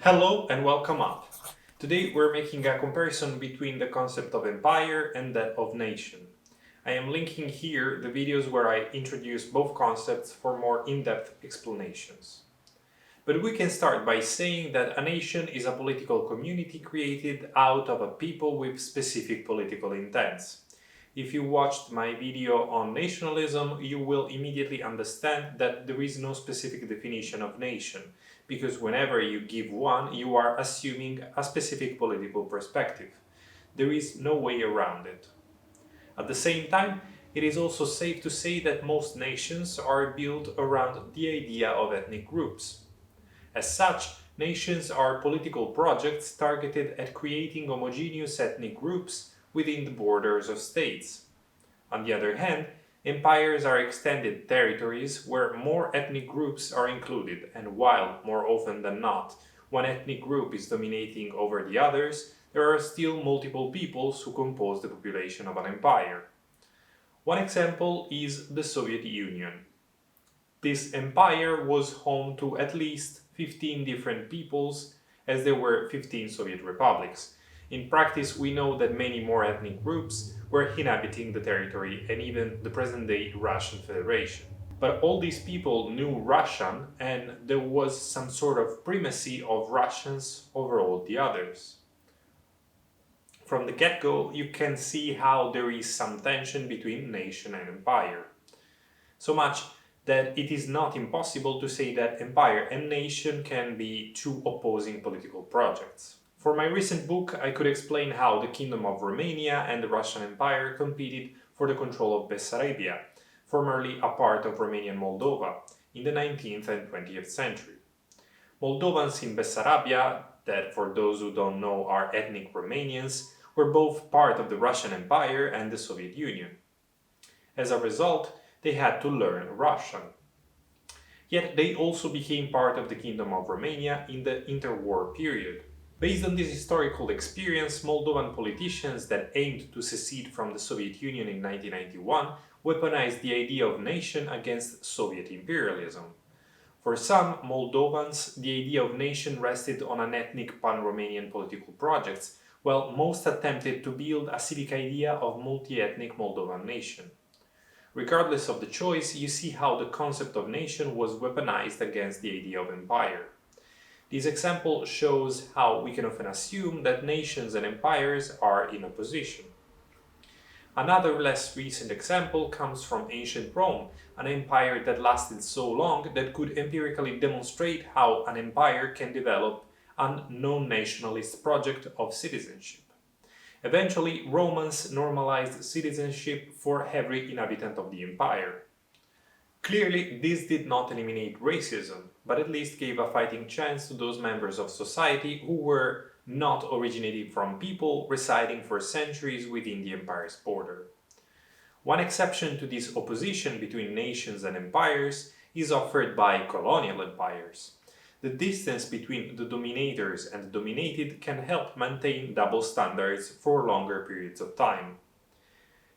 Hello and welcome up. Today we're making a comparison between the concept of empire and that of nation. I am linking here the videos where I introduce both concepts for more in-depth explanations. But we can start by saying that a nation is a political community created out of a people with specific political intents. If you watched my video on nationalism, you will immediately understand that there is no specific definition of nation, because whenever you give one, you are assuming a specific political perspective. There is no way around it. At the same time, it is also safe to say that most nations are built around the idea of ethnic groups. As such, nations are political projects targeted at creating homogeneous ethnic groups within the borders of states. On the other hand, empires are extended territories where more ethnic groups are included, and while, more often than not, one ethnic group is dominating over the others, there are still multiple peoples who compose the population of an empire. One example is the Soviet Union. This empire was home to at least 15 different peoples, as there were 15 Soviet republics. In practice, we know that many more ethnic groups were inhabiting the territory and even the present-day Russian Federation. But all these people knew Russian, and there was some sort of primacy of Russians over all the others. From the get-go, you can see how there is some tension between nation and empire. So much that it is not impossible to say that empire and nation can be two opposing political projects. For my recent book, I could explain how the Kingdom of Romania and the Russian Empire competed for the control of Bessarabia, formerly a part of Romanian Moldova, in the 19th and 20th century. Moldovans in Bessarabia, that for those who don't know are ethnic Romanians, were both part of the Russian Empire and the Soviet Union. As a result, they had to learn Russian. Yet they also became part of the Kingdom of Romania in the interwar period. Based on this historical experience, Moldovan politicians that aimed to secede from the Soviet Union in 1991 weaponized the idea of nation against Soviet imperialism. For some Moldovans, the idea of nation rested on an ethnic pan-Romanian political project, while most attempted to build a civic idea of multi-ethnic Moldovan nation. Regardless of the choice, you see how the concept of nation was weaponized against the idea of empire. This example shows how we can often assume that nations and empires are in opposition. Another less recent example comes from ancient Rome, an empire that lasted so long that could empirically demonstrate how an empire can develop a non-nationalist project of citizenship. Eventually, Romans normalized citizenship for every inhabitant of the empire. Clearly, this did not eliminate racism, but at least gave a fighting chance to those members of society who were not originating from people residing for centuries within the empire's border. One exception to this opposition between nations and empires is offered by colonial empires. The distance between the dominators and the dominated can help maintain double standards for longer periods of time.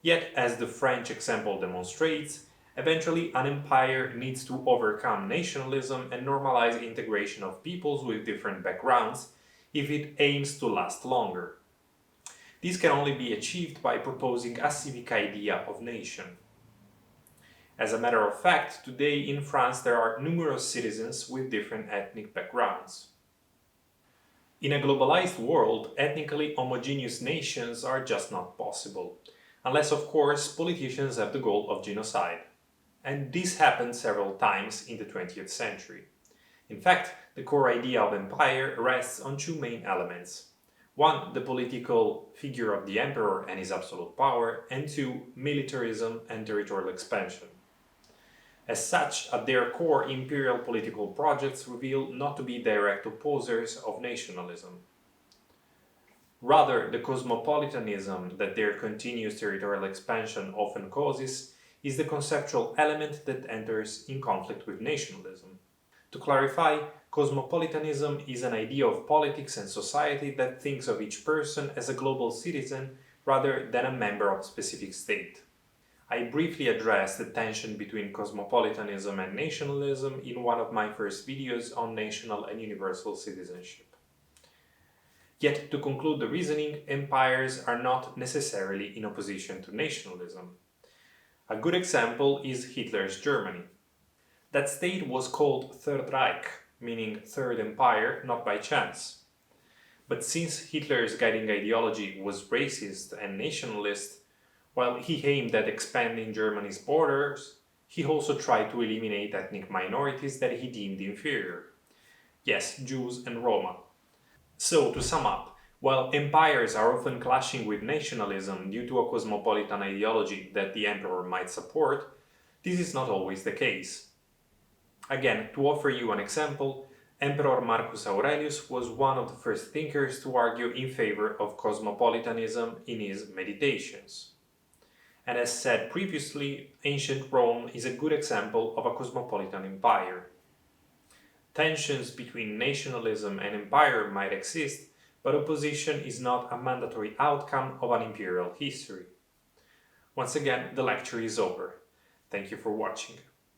Yet, as the French example demonstrates, eventually an empire needs to overcome nationalism and normalize integration of peoples with different backgrounds if it aims to last longer. This can only be achieved by proposing a civic idea of nation. As a matter of fact, today in France there are numerous citizens with different ethnic backgrounds. In a globalized world, ethnically homogeneous nations are just not possible, unless of course politicians have the goal of genocide. And this happened several times in the 20th century. In fact, the core idea of empire rests on two main elements. One, the political figure of the emperor and his absolute power, and two, militarism and territorial expansion. As such, at their core, imperial political projects reveal not to be direct opposers of nationalism. Rather, the cosmopolitanism that their continuous territorial expansion often causes is the conceptual element that enters in conflict with nationalism. To clarify, cosmopolitanism is an idea of politics and society that thinks of each person as a global citizen rather than a member of a specific state. I briefly addressed the tension between cosmopolitanism and nationalism in one of my first videos on national and universal citizenship. Yet, to conclude the reasoning, empires are not necessarily in opposition to nationalism. A good example is Hitler's Germany. That state was called Third Reich, meaning Third Empire, not by chance. But since Hitler's guiding ideology was racist and nationalist, while he aimed at expanding Germany's borders, he also tried to eliminate ethnic minorities that he deemed inferior. Yes, Jews and Roma. So, to sum up, while empires are often clashing with nationalism due to a cosmopolitan ideology that the emperor might support, this is not always the case. Again, to offer you an example, Emperor Marcus Aurelius was one of the first thinkers to argue in favor of cosmopolitanism in his Meditations. And as said previously, ancient Rome is a good example of a cosmopolitan empire. Tensions between nationalism and empire might exist, but opposition is not a mandatory outcome of an imperial history. Once again, the lecture is over. Thank you for watching.